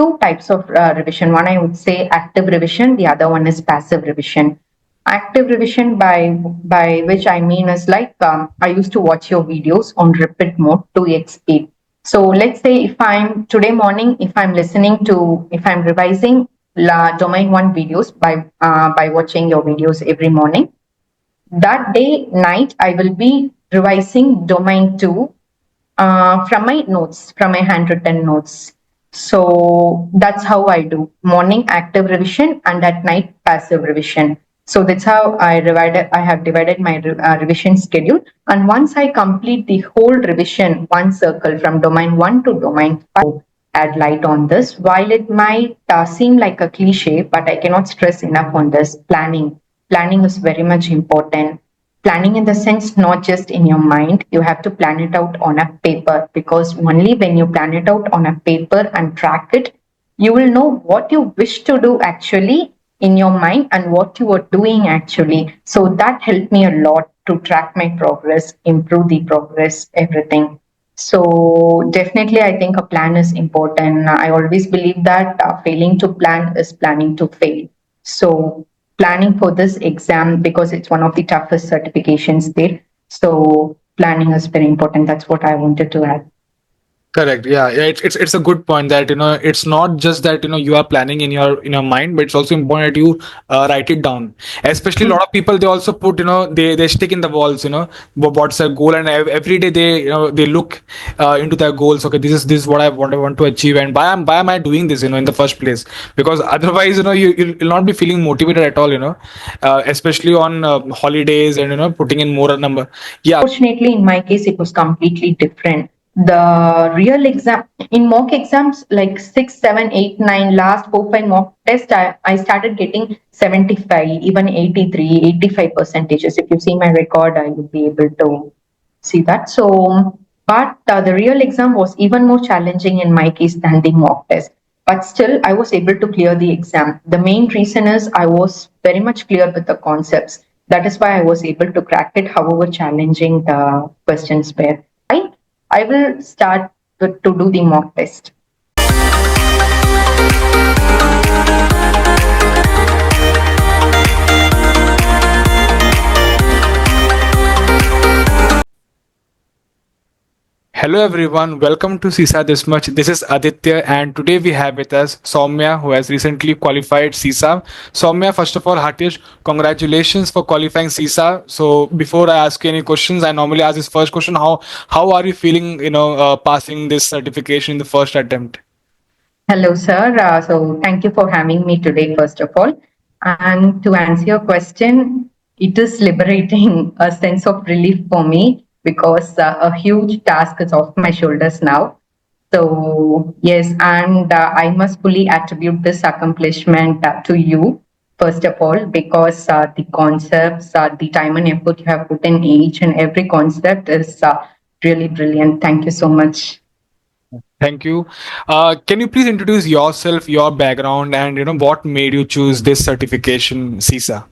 two types of revision. One, I would say active revision. The other one is passive revision. Active revision, by which I mean is like I used to watch your videos on repeat mode 2x speed. So let's say if I'm today morning, if I'm revising domain 1 videos by watching your videos every morning, that day night I will be revising domain 2 from my notes, from my handwritten notes. So that's how I do morning active revision and at night passive revision. So that's how I have divided my revision schedule. And once I complete the whole revision, one circle from domain 1 to domain 5, add light on this. While it might seem like a cliche, but I cannot stress enough on this. Planning is very much important. Planning in the sense, not just in your mind, you have to plan it out on a paper, because only when you plan it out on a paper and track it, you will know what you wish to do actually in your mind and what you are doing actually. So that helped me a lot to track my progress, improve the progress, everything. So definitely, I think a plan is important. I always believe that failing to plan is planning to fail. So planning for this exam, because it's one of the toughest certifications there. So planning is very important. That's what I wanted to add. Correct. Yeah, yeah. It's a good point that it's not just that you are planning in your mind, but it's also important that you write it down. Especially a lot of people, they also put they stick in the walls. What's their goal, and every day they they look into their goals. Okay, this is what I want to achieve, and why am I doing this in the first place? Because otherwise you'll not be feeling motivated at all. Especially on holidays and putting in more number. Yeah. Fortunately, in my case, it was completely different. The real exam, in mock exams like 6, 7, 8, 9, last 4, 5 mock tests, I started getting 75, even 83, 85 percentages. If you see my record, I would be able to see that. So, but the real exam was even more challenging in my case than the mock test. But still, I was able to clear the exam. The main reason is I was very much clear with the concepts. That is why I was able to crack it, however challenging the questions were. I will start to do the mock test. Hello everyone, welcome to CISA-This-Much. This is Aaditya, and today we have with us Sowmya, who has recently qualified CISA. Sowmya, first of all, heartiest congratulations for qualifying CISA. So before I ask you any questions, I normally ask this first question: How are you feeling? Passing this certification in the first attempt. Hello, sir. So thank you for having me today, first of all. And to answer your question, it is liberating, a sense of relief for me, because a huge task is off my shoulders now. So yes, and I must fully attribute this accomplishment to you, first of all, because the concepts, the time and effort you have put in each and every concept is really brilliant. Thank you so much. Thank you. Can you please introduce yourself, your background, and what made you choose this certification, CISA?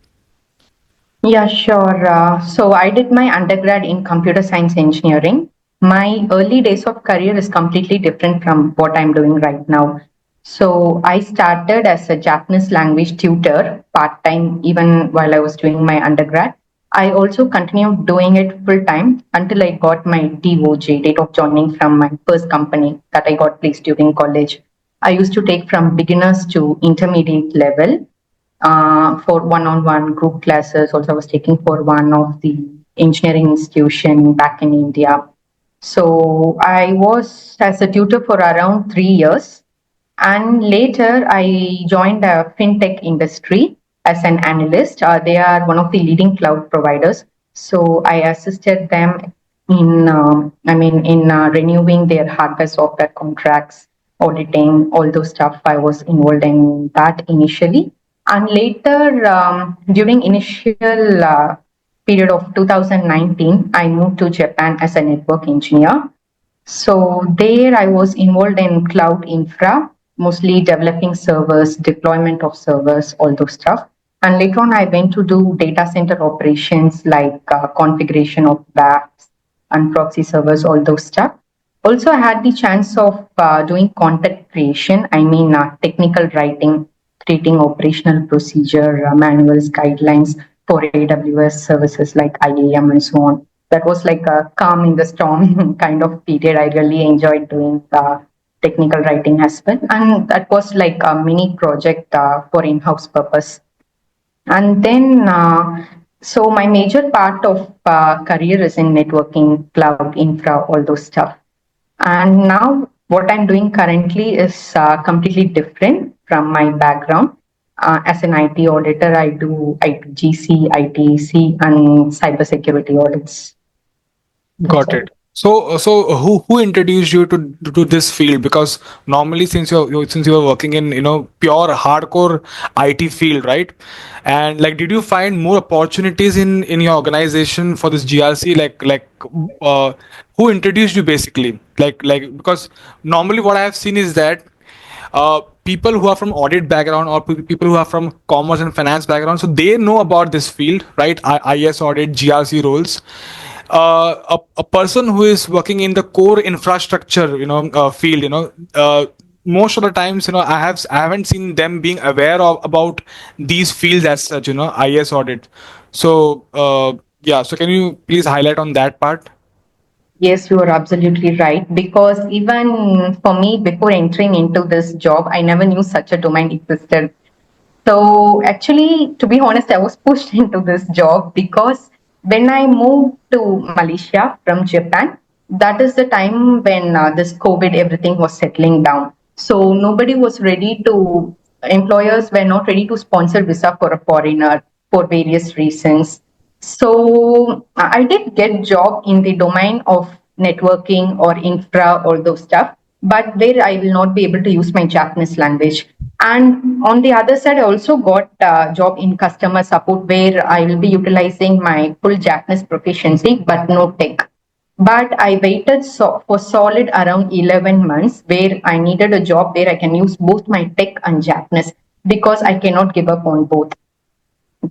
Yeah, sure. So I did my undergrad in computer science engineering. My early days of career is completely different from what I'm doing right now. So I started as a Japanese language tutor part-time even while I was doing my undergrad. I also continued doing it full-time until I got my DOJ, date of joining, from my first company that I got placed during college. I used to take from beginners to intermediate level for one-on-one group classes. Also, I was taking for one of the engineering institution back in India. So I was as a tutor for around 3 years, and later I joined a fintech industry as an analyst. They are one of the leading cloud providers. So I assisted them in, renewing their hardware software contracts, auditing, all those stuff. I was involved in that initially. And later, during initial period of 2019, I moved to Japan as a network engineer. So there I was involved in cloud infra, mostly developing servers, deployment of servers, all those stuff. And later on, I went to do data center operations like configuration of VAPs and proxy servers, all those stuff. Also, I had the chance of doing content creation, I mean, technical writing, creating operational procedure, manuals, guidelines for AWS services like IAM and so on. That was like a calm in the storm kind of period. I really enjoyed doing technical writing as well. And that was like a mini project for in-house purpose. And then, so my major part of career is in networking, cloud, infra, all those stuff. And now what I'm doing currently is completely different from my background. As an IT auditor, I do ITGC, ITC, and cybersecurity audits. That's Got all. it. So who introduced you to this field? Because normally, since since you were working in pure hardcore IT field, right? And like, did you find more opportunities in your organization for this GRC? Uh, who introduced you basically? Because normally what I have seen is that people who are from audit background or people who are from commerce and finance background, so they know about this field, right? IS audit, GRC roles. A person who is working in the core infrastructure, field, most of the times, I haven't seen them being aware of about these fields as such, IS audit. So yeah, so can you please highlight on that part? Yes, you are absolutely right. Because even for me, before entering into this job, I never knew such a domain existed. So actually, to be honest, I was pushed into this job because when I moved to Malaysia from Japan, that is the time when this COVID, everything was settling down. So nobody was ready to, employers were not ready to sponsor visa for a foreigner for various reasons. So I did get job in the domain of networking or infra or those stuff, but where I will not be able to use my Japanese language. And on the other side, I also got a job in customer support where I will be utilizing my full Japanese proficiency, but no tech. But I waited for solid around 11 months where I needed a job where I can use both my tech and Japanese because I cannot give up on both.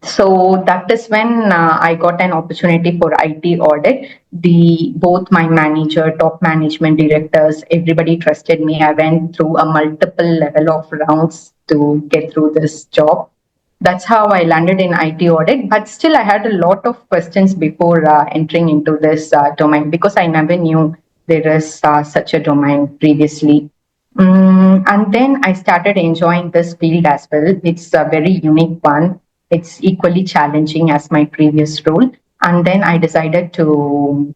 So that is when I got an opportunity for IT audit. The both my manager, top management directors, everybody trusted me. I went through a multiple level of rounds to get through this job. That's how I landed in IT audit. But still, I had a lot of questions before entering into this domain because I never knew there is such a domain previously. And then I started enjoying this field as well. It's a very unique one. It's equally challenging as my previous role. And then I decided to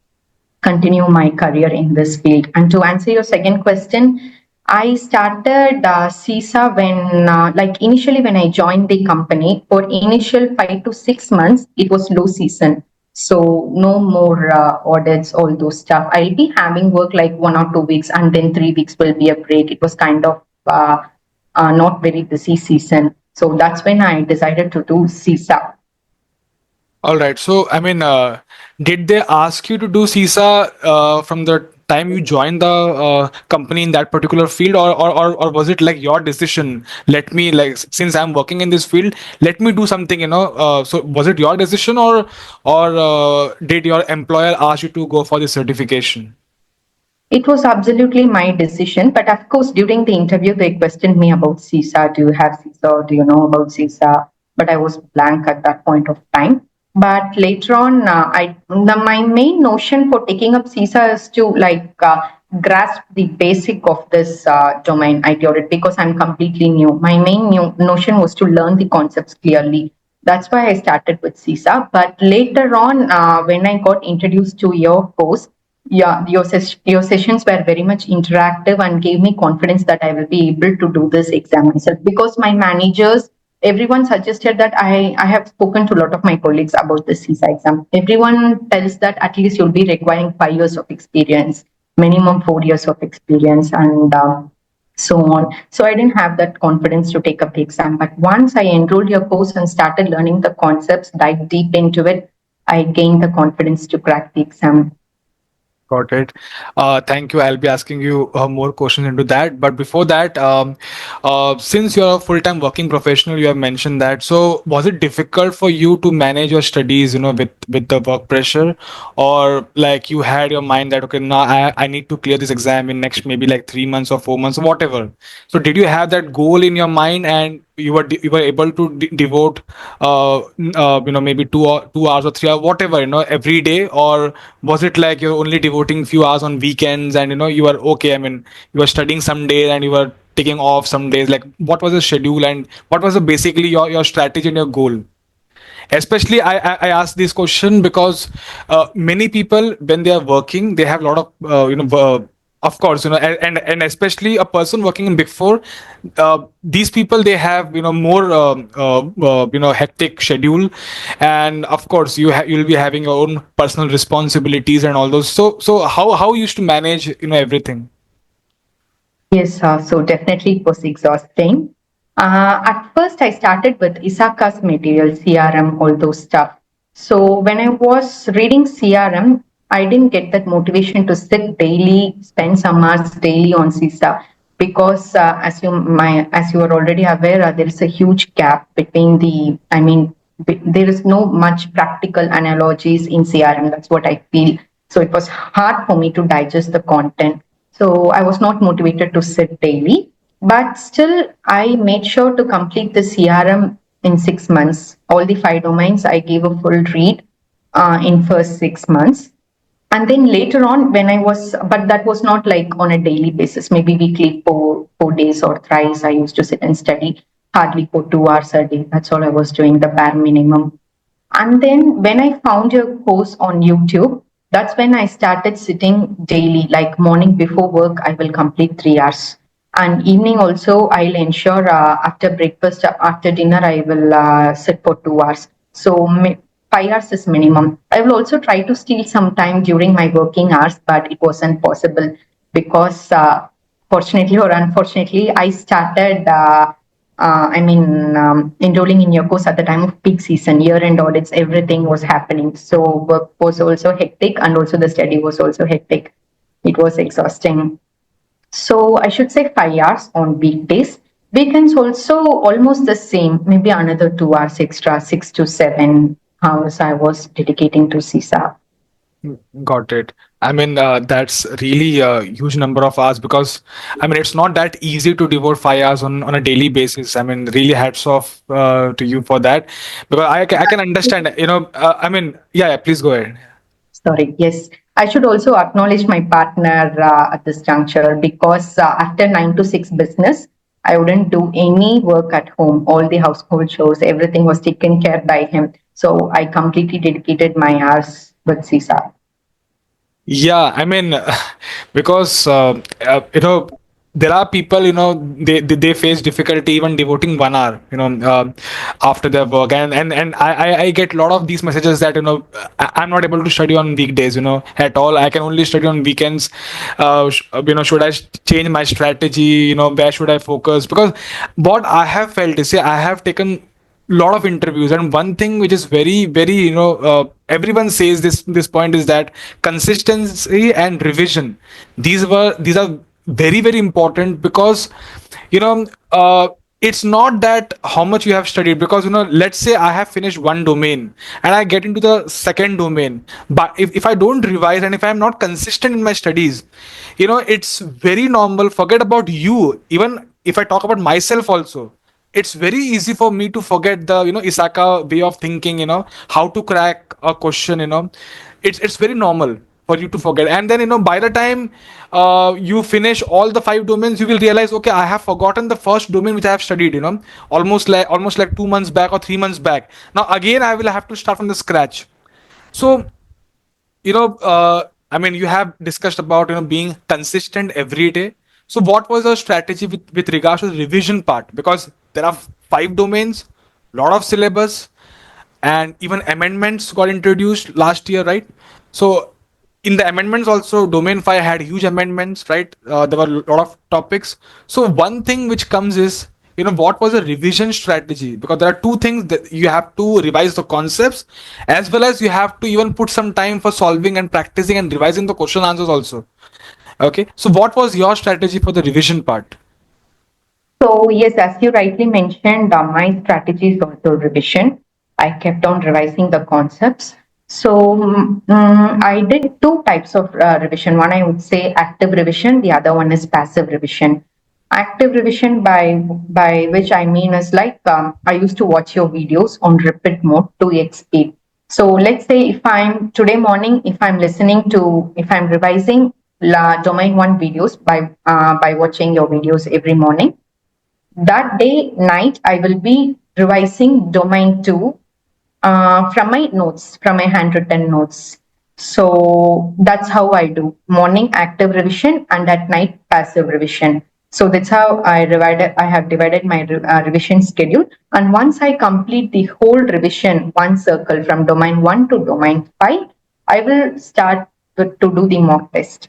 continue my career in this field. And to answer your second question, I started CISA when, like initially when I joined the company, for initial 5 to 6 months, it was low season. So no more audits, all those stuff. I'll be having work like 1 or 2 weeks, and then 3 weeks will be a break. It was kind of not very busy season. So that's when I decided to do CISA. All right. So, I mean, did they ask you to do CISA from the time you joined the company in that particular field, or was it like your decision? Let me, like, since I'm working in this field, let me do something. So was it your decision, or did your employer ask you to go for this certification? It was absolutely my decision. But of course, during the interview, they questioned me about CISA. Do you have CISA? Or do you know about CISA? But I was blank at that point of time. But later on, my main notion for taking up CISA is to grasp the basic of this domain IT audit because I'm completely new. My main notion was to learn the concepts clearly. That's why I started with CISA. But later on, when I got introduced to your course, yeah, your sessions were very much interactive and gave me confidence that I will be able to do this exam myself because my managers, everyone suggested that I have spoken to a lot of my colleagues about the CISA exam. Everyone tells that at least you'll be requiring 5 years of experience, minimum 4 years of experience, and so on. So I didn't have that confidence to take up the exam. But once I enrolled your course and started learning the concepts, dive deep into it, I gained the confidence to crack the exam. Got it. Thank you. I'll be asking you more questions into that. But before that, since you're a full-time working professional, you have mentioned that. So, was it difficult for you to manage your studies, with the work pressure, or like you had your mind that okay, now I need to clear this exam in next maybe like 3 months or 4 months, whatever. So, did you have that goal in your mind, and you were able to devote, maybe 2 hours or 3 hours, whatever, every day, or was it like you're only devoting few hours on weekends, and you are okay? I mean, you were studying some days and you were taking off some days. Like, what was the schedule, and what was basically your strategy and your goal? Especially, I ask this question because many people, when they are working, they have a lot of of course, and especially a person working in Big Four, these people, they have more hectic schedule, and of course you'll be having your own personal responsibilities and all those. So how you used to manage everything? Yes, so definitely it was exhausting. At first, I started with ISACA's material, CRM, all those stuff. So when I was reading CRM, I didn't get that motivation to sit daily, spend some hours daily on CISA because, as you are already aware, there is a huge gap between there is no much practical analogies in CRM. That's what I feel. So it was hard for me to digest the content. So I was not motivated to sit daily, but still I made sure to complete the CRM in 6 months. All the five domains I gave a full read in first 6 months. And then later on, but that was not like on a daily basis, maybe weekly, 4 days or thrice. I used to sit and study hardly for 2 hours a day. That's all I was doing, the bare minimum. And then when I found your course on YouTube, that's when I started sitting daily, like morning before work, I will complete 3 hours. And evening also, I'll ensure after breakfast, after dinner, I will sit for 2 hours. So 5 hours is minimum. I will also try to steal some time during my working hours, but it wasn't possible because fortunately or unfortunately, I started enrolling in your course at the time of peak season, year-end audits, everything was happening. So work was also hectic and also the study was also hectic. It was exhausting. So I should say 5 hours on weekdays. Weekends also almost the same, maybe another 2 hours extra, 6 to 7 hours I was dedicating to CISA. Got it. I mean, that's really a huge number of hours because, I mean, it's not that easy to devote 5 hours on a daily basis. I mean, really hats off to you for that, because I can understand, I mean, yeah, please go ahead. Sorry, yes. I should also acknowledge my partner at this juncture because after 9 to 6 business, I wouldn't do any work at home. All the household chores, everything was taken care by him. So I completely dedicated my hours with CISA. Yeah, I mean, because there are people, they face difficulty even devoting 1 hour, after their work, and I get a lot of these messages that I'm not able to study on weekdays, at all. I can only study on weekends. Should I change my strategy? Where should I focus? Because what I have felt is, I have taken lot of interviews, and one thing which is very very everyone says this point is that consistency and revision, these are very very important, because you know uh, it's not that how much you have studied, because let's say I have finished one domain and I get into the second domain, but if I don't revise and if I'm not consistent in my studies, it's very normal. Forget about you, even if I talk about myself also, it's very easy for me to forget the ISACA way of thinking, how to crack a question, it's very normal for you to forget. And then by the time you finish all the five domains, you will realize, okay, I have forgotten the first domain which I have studied, almost like 2 months back or 3 months back. Now again I will have to start from the scratch. So I mean, you have discussed about being consistent every day. So what was your strategy with regards to the revision part? Because there are five domains, lot of syllabus, and even amendments got introduced last year, right? So in the amendments also, domain 5 had huge amendments, right? There were a lot of topics. So one thing which comes is, what was the revision strategy? Because there are two things: that you have to revise the concepts, as well as you have to even put some time for solving and practicing and revising the question answers also. Okay, so what was your strategy for the revision part? So yes, as you rightly mentioned, my strategy is also revision. I kept on revising the concepts. So I did two types of revision. One, I would say active revision. The other one is passive revision. Active revision, by which I mean is like I used to watch your videos on repeat mode to speed. So let's say if I'm today morning, if I'm revising domain one videos by watching your videos every morning, that day night I will be revising domain 2 from my notes, from my handwritten notes. So that's how I do morning active revision and at night passive revision. So that's how I have divided my revision schedule. And once I complete the whole revision, one circle from domain 1 to domain 5, I will start to do the mock test.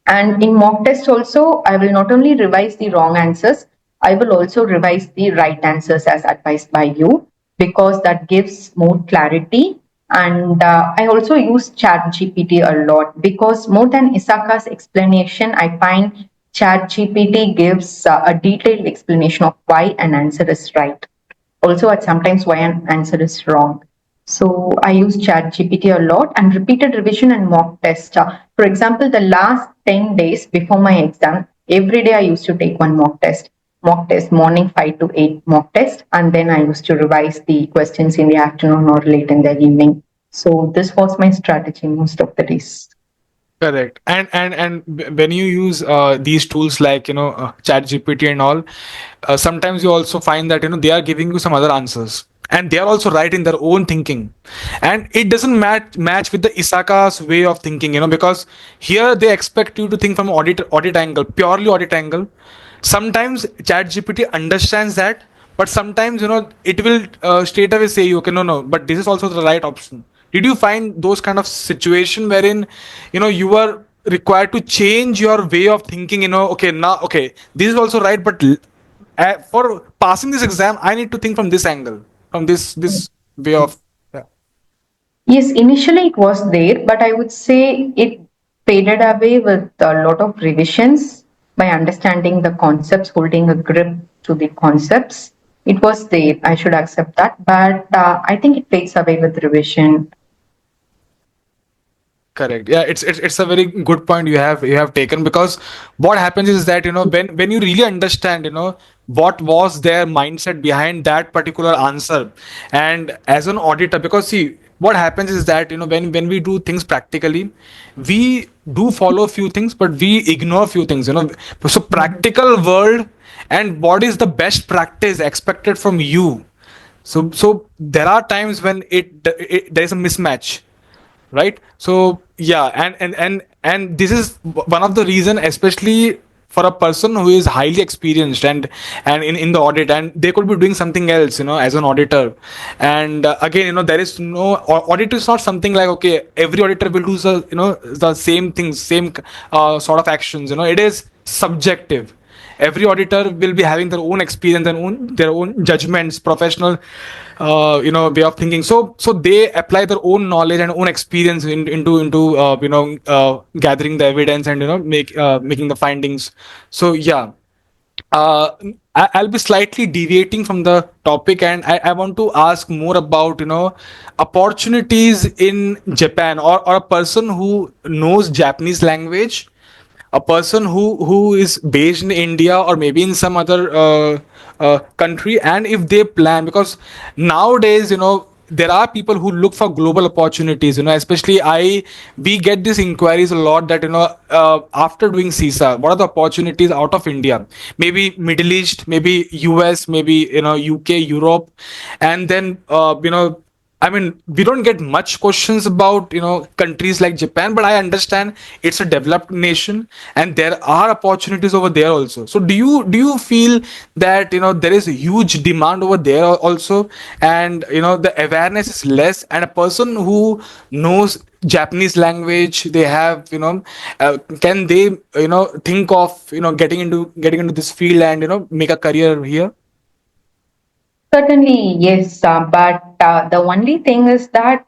And in mock test also, I will not only revise the wrong answers, I will also revise the right answers as advised by you, because that gives more clarity. And I also use Chat GPT a lot, because more than ISACA's explanation, I find Chat GPT gives a detailed explanation of why an answer is right. Also, at sometimes why an answer is wrong. So I use ChatGPT a lot, and repeated revision and mock test. For example, the last 10 days before my exam, every day I used to take one mock test. Mock test morning 5 to 8 mock test, and then I used to revise the questions in the afternoon or late in the evening. So this was my strategy most of the days. Correct. And when you use these tools like Chat GPT and all, sometimes you also find that they are giving you some other answers, and they are also right in their own thinking, and it doesn't match with the ISACA's way of thinking. Because here they expect you to think from audit angle, purely audit angle. Sometimes Chat GPT understands that, but sometimes it will straight away say you, okay, no, no, but this is also the right option. Did you find those kind of situation wherein you were required to change your way of thinking? Okay, now, okay, this is also right, but for passing this exam I need to think from this angle, from this way of. Yeah. Yes, initially it was there, but I would say it faded away with a lot of revisions by understanding the concepts, holding a grip to the concepts. It was there, I should accept that, but I think it fades away with revision. Correct. Yeah, it's a very good point you have taken, because what happens is that when you really understand what was their mindset behind that particular answer, and as an auditor, because see what happens is that when we do things practically, we do follow a few things but we ignore a few things. So practical world and what is the best practice expected from you. So there are times when there is a mismatch, right? So yeah, and this is one of the reason, especially for a person who is highly experienced and in the audit, and they could be doing something else as an auditor. And again, there is no audit is not something like, okay, every auditor will do the same things, same sort of actions. It is subjective. Every auditor will be having their own experience and their own judgments, professional way of thinking. So they apply their own knowledge and own experience into gathering the evidence and making the findings. So yeah, uh, I'll be slightly deviating from the topic, and I want to ask more about opportunities in Japan, or a person who knows Japanese language, a person who is based in India or maybe in some other country, and if they plan, because nowadays there are people who look for global opportunities. Especially we get these inquiries a lot that after doing CISA, what are the opportunities out of India, maybe Middle East, maybe US, maybe UK, Europe, and then I mean, we don't get much questions about countries like Japan, but I understand it's a developed nation and there are opportunities over there also. So do you feel that there is a huge demand over there also, and the awareness is less, and a person who knows Japanese language, they have can they think of getting into this field and make a career here? Certainly, yes, but the only thing is that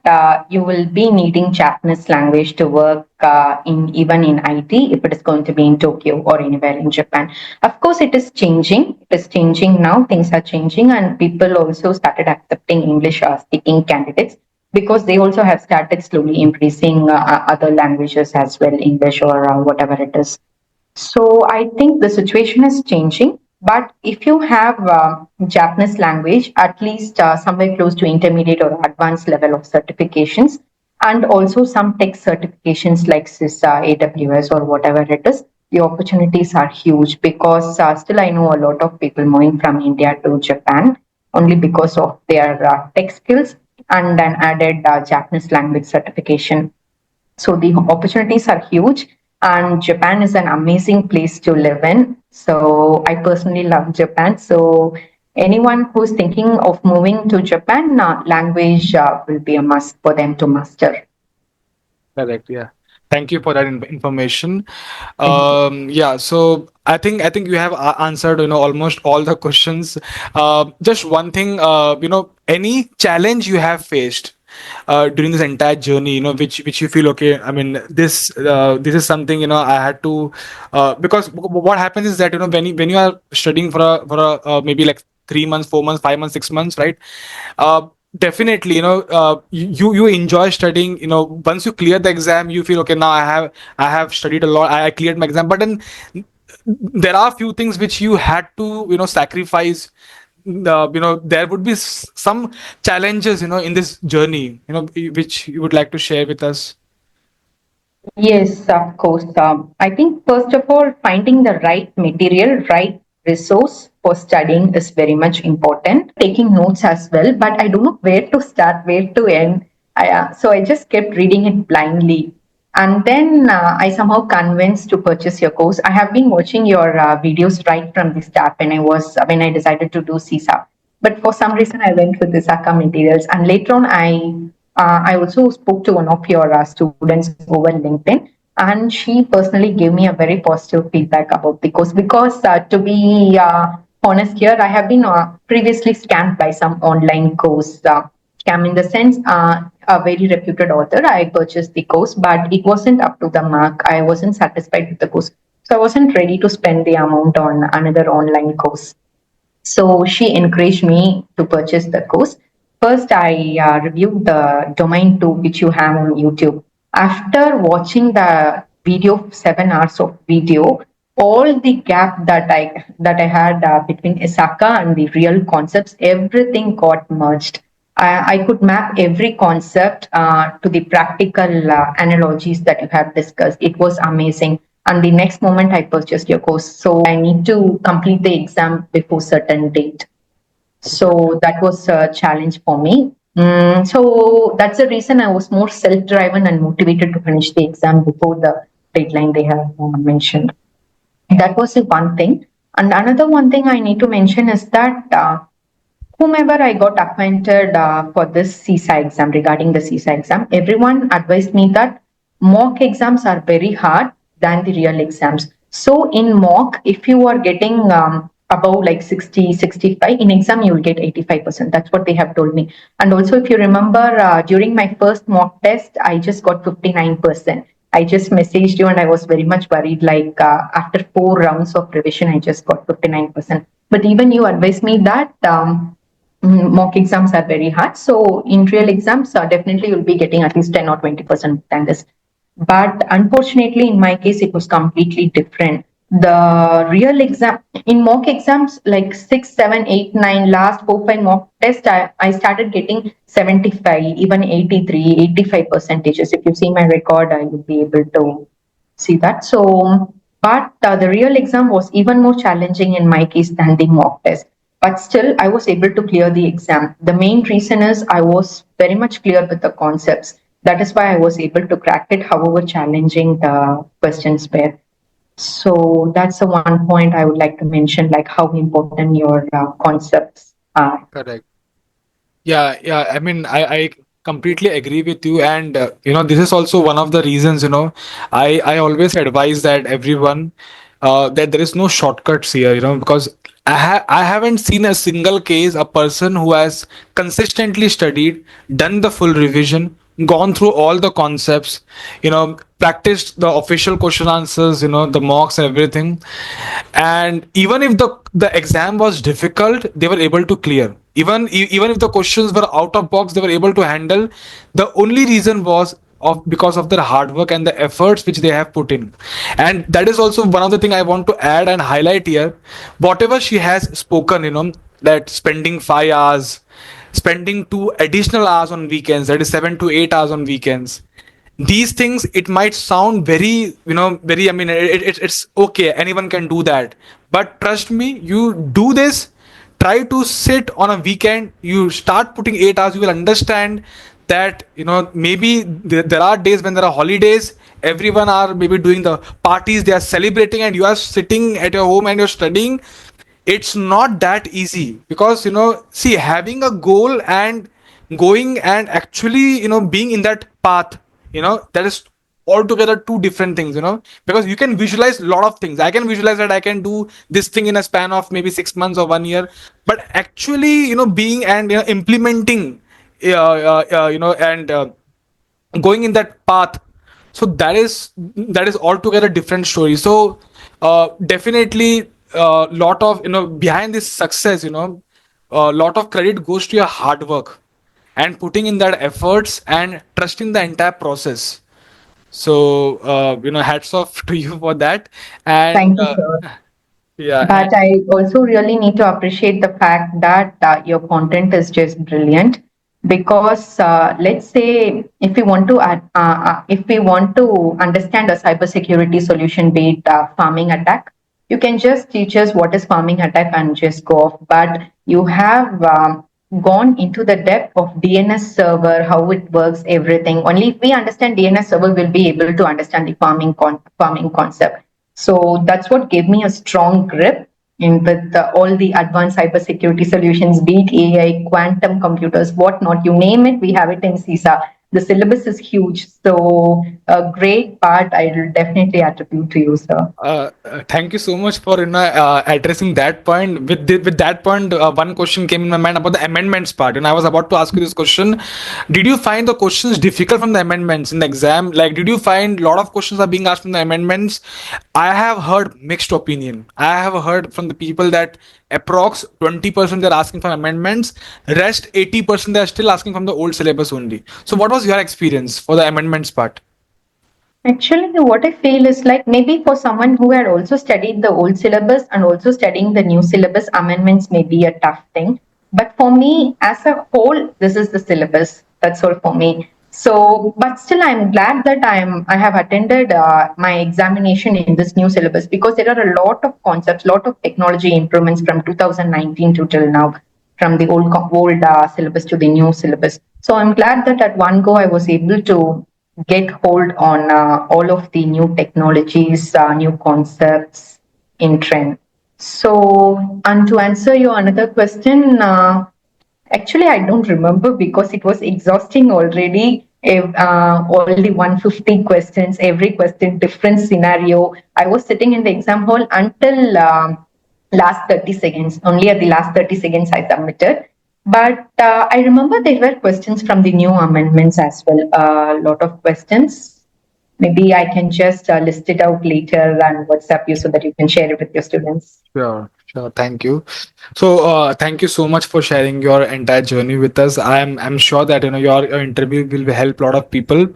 you will be needing Japanese language to work in even in IT if it is going to be in Tokyo or anywhere in Japan. Of course, it is changing. It is changing now. Things are changing, and people also started accepting English speaking candidates because they also have started slowly embracing other languages as well, English or whatever it is. So I think the situation is changing. But if you have Japanese language, at least somewhere close to intermediate or advanced level of certifications, and also some tech certifications like CISA, AWS, or whatever it is, the opportunities are huge because still I know a lot of people moving from India to Japan only because of their tech skills and an added Japanese language certification. So the opportunities are huge, and Japan is an amazing place to live in. So I personally love Japan. So anyone who's thinking of moving to Japan, language will be a must for them to master. Correct. Yeah. Thank you for that information. Thank you. Yeah. So I think you have answered almost all the questions. Just one thing. Any challenge you have faced during this entire journey, which you feel okay. I mean, this is something I had to because what happens is that when you are studying for a maybe like 3 months, 4 months, 5 months, 6 months, right? uh, Definitely, you enjoy studying. Once you clear the exam, you feel okay. Now I have studied a lot. I cleared my exam, but then there are few things which you had to sacrifice. There would be some challenges in this journey, which you would like to share with us. Yes, of course. I think first of all, finding the right material, right resource for studying is very much important. Taking notes as well, but I don't know where to start, where to end. So I just kept reading it blindly. And then I somehow convinced to purchase your course. I have been watching your videos right from the start when I decided to do CISA. But for some reason, I went with the ISACA materials, and later on, I also spoke to one of your students over LinkedIn, and she personally gave me a very positive feedback about the course because, to be honest here, I have been previously scammed by some online course. Scam in the sense, a very reputed author. I purchased the course, but it wasn't up to the mark. I wasn't satisfied with the course. So I wasn't ready to spend the amount on another online course. So she encouraged me to purchase the course. First, I reviewed the domain to which you have on YouTube. After watching the video, 7 hours of video, all the gap that I had between ISACA and the real concepts, everything got merged. I could map every concept to the practical analogies that you have discussed. It was amazing. And the next moment I purchased your course. So I need to complete the exam before certain date. So that was a challenge for me. So that's the reason I was more self-driven and motivated to finish the exam before the deadline they have mentioned. That was the one thing. And another one thing I need to mention is that whomever I got appointed for this CISA exam, regarding the CISA exam, everyone advised me that mock exams are very hard than the real exams. So in mock, if you are getting above like 60, 65, in exam you will get 85%. That's what they have told me. And also, if you remember, during my first mock test, I just got 59%. I just messaged you and I was very much worried. Like after 4 rounds of revision, I just got 59%. But even you advised me that mock exams are very hard. So in real exams, definitely you'll be getting at least 10 or 20% than this. But unfortunately, in my case, it was completely different. The real exam, in mock exams, like 6, 7, 8, 9, last 4, 5 mock tests, I started getting 75, even 83, 85 percentages. If you see my record, I will be able to see that. So, but the real exam was even more challenging in my case than the mock test. But still, I was able to clear the exam. The main reason is I was very much clear with the concepts. That is why I was able to crack it, however challenging the questions were. So that's the one point I would like to mention, like how important your concepts are. Correct. Yeah, yeah. I mean, I completely agree with you, and this is also one of the reasons. I always advise that everyone that there is no shortcuts here. Because I haven't seen a single case, a person who has consistently studied, done the full revision, gone through all the concepts, practiced the official question answers, the mocks and everything. And even if the exam was difficult, they were able to clear. Even if the questions were out of box, they were able to handle. The only reason was of because of their hard work and the efforts which they have put in. And that is also one of the thing I want to add and highlight here. Whatever she has spoken, that spending 5 hours, spending 2 additional hours on weekends, that is 7 to 8 hours on weekends, these things, it might sound very, very, I mean, it's okay, anyone can do that. But trust me, you do this, try to sit on a weekend, you start putting 8 hours, you will understand that, maybe there are days when there are holidays, everyone are maybe doing the parties, they are celebrating, and you are sitting at your home and you're studying. It's not that easy, because see, having a goal and going and actually being in that path, that is altogether two different things, because you can visualize a lot of things. I can visualize that I can do this thing in a span of maybe 6 months or 1 year, but actually being and implementing, and going in that path, so that is altogether different story. So definitely lot of, behind this success, a lot of credit goes to your hard work and putting in that efforts and trusting the entire process. So hats off to you for that. And Thank you, sir. yeah, and But I also really need to appreciate the fact that your content is just brilliant. Because let's say if we want to if we want to understand a cybersecurity solution based farming attack, you can just teach us what is farming attack and just go off. But you have gone into the depth of DNS server, how it works, everything. Only if we understand DNS server, we'll be able to understand the farming concept. So that's what gave me a strong grip in with all the advanced cybersecurity solutions, be it AI, quantum computers, whatnot, you name it, we have it in CISA. The syllabus is huge. So a great part I will definitely attribute to you, sir. thank you so much for addressing that point. With that point, one question came in my mind about the amendments part, and I was about to ask you this question: did you find the questions difficult from the amendments in the exam? Like, did you find a lot of questions are being asked from the amendments? I have heard mixed opinion. I have heard from the people that approx 20% they're asking for amendments, rest 80% they're still asking from the old syllabus only. So, what was your experience for the amendments part? Actually, what I feel is like maybe for someone who had also studied the old syllabus and also studying the new syllabus, amendments may be a tough thing. But for me, as a whole, this is the syllabus. That's all for me. So, but still, I'm glad that I have attended my examination in this new syllabus because there are a lot of concepts, lot of technology improvements from 2019 to till now, from the old syllabus to the new syllabus. So I'm glad that at one go I was able to get hold on all of the new technologies, new concepts in trend. So, and to answer your another question, actually I don't remember because it was exhausting already. If, all the 150 questions, every question different scenario. I was sitting in the exam hall until last 30 seconds. Only at the last 30 seconds I submitted. But I remember there were questions from the new amendments as well. A lot of questions. Maybe I can just list it out later and WhatsApp you so that you can share it with your students. Sure, sure. Thank you. So, thank you so much for sharing your entire journey with us. I'm sure that your interview will help a lot of people.